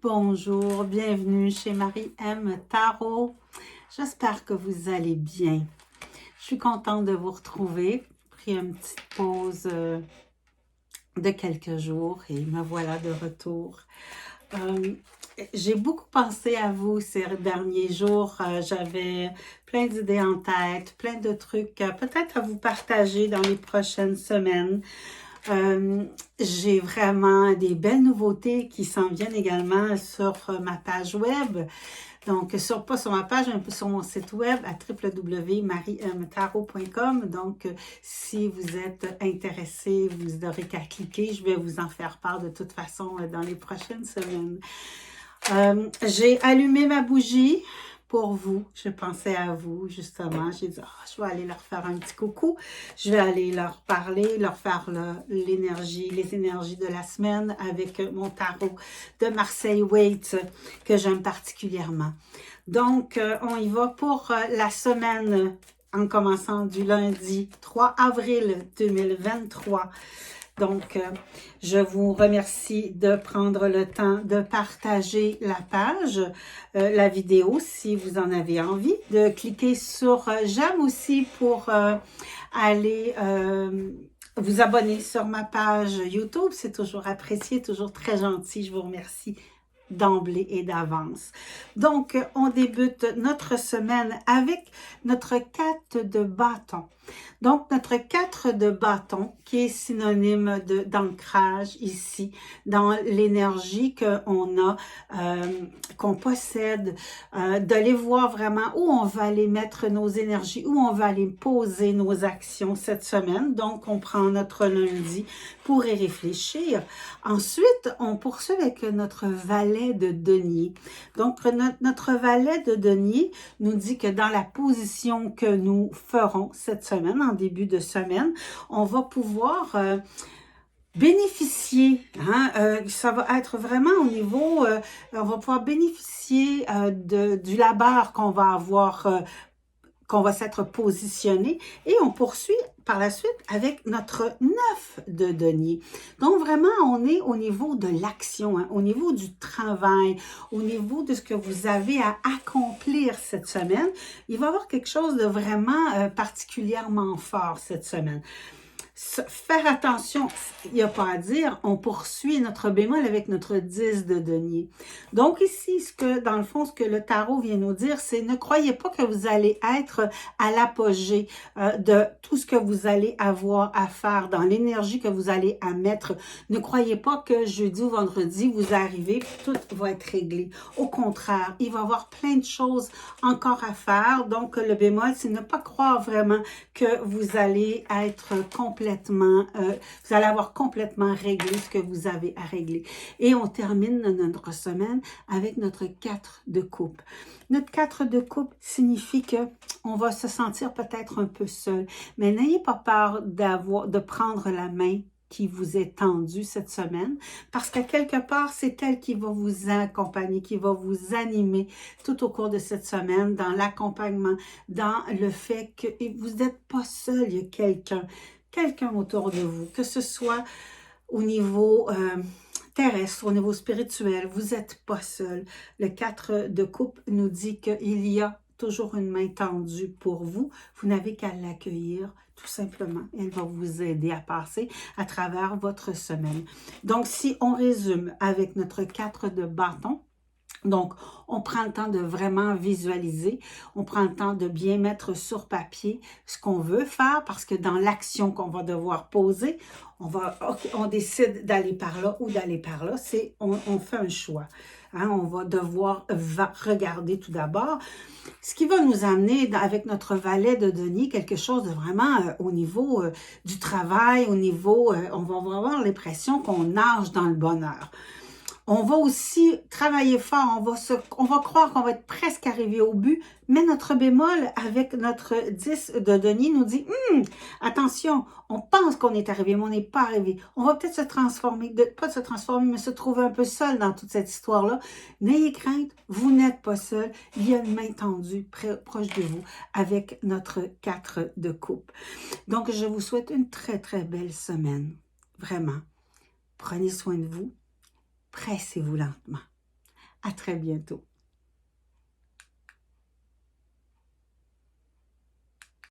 Bonjour, bienvenue chez Marie-M Tarot. J'espère que vous allez bien. Je suis contente de vous retrouver. J'ai pris une petite pause de quelques jours et me voilà de retour. J'ai beaucoup pensé à vous ces derniers jours. J'avais plein d'idées en tête, plein de trucs peut-être à vous partager dans les prochaines semaines. J'ai vraiment des belles nouveautés qui s'en viennent également sur ma page web. Donc, pas sur ma page, un peu sur mon site web à www.mariemtarot.com. Donc, si vous êtes intéressé, vous n'aurez qu'à cliquer. Je vais vous en faire part de toute façon dans les prochaines semaines. J'ai allumé ma bougie pour vous. Je pensais à vous, justement. J'ai dit, je vais aller leur faire un petit coucou. Je vais aller leur parler, leur faire les énergies de la semaine avec mon tarot de Marseille Waite que j'aime particulièrement. Donc, on y va pour la semaine en commençant du lundi 3 avril 2023. Donc, je vous remercie de prendre le temps de partager la page, la vidéo, si vous en avez envie, de cliquer sur j'aime aussi pour aller vous abonner sur ma page YouTube. C'est toujours apprécié, toujours très gentil. Je vous remercie d'emblée et d'avance. Donc, on débute notre semaine avec notre 4 de bâton. Donc, notre 4 de bâton, qui est synonyme d'ancrage ici, dans l'énergie qu'on a, qu'on possède, d'aller voir vraiment où on va aller mettre nos énergies, où on va aller poser nos actions cette semaine. Donc, on prend notre lundi pour y réfléchir. Ensuite, on poursuit avec notre valet de denier. Donc, notre valet de denier nous dit que dans la position que nous ferons cette semaine, en début de semaine, on va pouvoir bénéficier, ça va être vraiment au niveau, on va pouvoir bénéficier du labeur qu'on va avoir, qu'on va s'être positionné, et on poursuit par la suite avec notre 9 de denier. Donc vraiment, on est au niveau de l'action, au niveau du travail, au niveau de ce que vous avez à accomplir cette semaine. Il va y avoir quelque chose de vraiment particulièrement fort cette semaine. Faire attention, il n'y a pas à dire, on poursuit notre bémol avec notre 10 de denier. Donc ici, dans le fond, ce que le tarot vient nous dire, c'est ne croyez pas que vous allez être à l'apogée de tout ce que vous allez avoir à faire, dans l'énergie que vous allez à mettre. Ne croyez pas que jeudi ou vendredi, vous arrivez, tout va être réglé. Au contraire, il va y avoir plein de choses encore à faire. Donc le bémol, c'est ne pas croire vraiment que vous allez être vous allez avoir complètement réglé ce que vous avez à régler. Et on termine notre semaine avec notre 4 de coupe. Notre 4 de coupe signifie que on va se sentir peut-être un peu seul, mais n'ayez pas peur de prendre la main qui vous est tendue cette semaine, parce qu'à quelque part, c'est elle qui va vous accompagner, qui va vous animer tout au cours de cette semaine, dans l'accompagnement, dans le fait que vous n'êtes pas seul, il y a quelqu'un autour de vous, que ce soit au niveau terrestre, au niveau spirituel, vous n'êtes pas seul. Le 4 de coupe nous dit qu'il y a toujours une main tendue pour vous. Vous n'avez qu'à l'accueillir, tout simplement. Elle va vous aider à passer à travers votre semaine. Donc, si on résume avec notre 4 de bâton, donc, on prend le temps de vraiment visualiser, on prend le temps de bien mettre sur papier ce qu'on veut faire, parce que dans l'action qu'on va devoir poser, on décide d'aller par là ou d'aller par là, on fait un choix. On va devoir regarder tout d'abord ce qui va nous amener avec notre valet de denier, quelque chose de vraiment au niveau du travail, au niveau, on va avoir l'impression qu'on nage dans le bonheur. On va aussi travailler fort, on va croire qu'on va être presque arrivé au but, mais notre bémol avec notre 10 de denier nous dit attention, on pense qu'on est arrivé, mais on n'est pas arrivé. On va peut-être se transformer, pas se transformer, mais se trouver un peu seul dans toute cette histoire-là. N'ayez crainte, vous n'êtes pas seul. Il y a une main tendue proche de vous avec notre 4 de coupe. Donc, je vous souhaite une très, très belle semaine. Vraiment. Prenez soin de vous. Pressez-vous lentement. À très bientôt.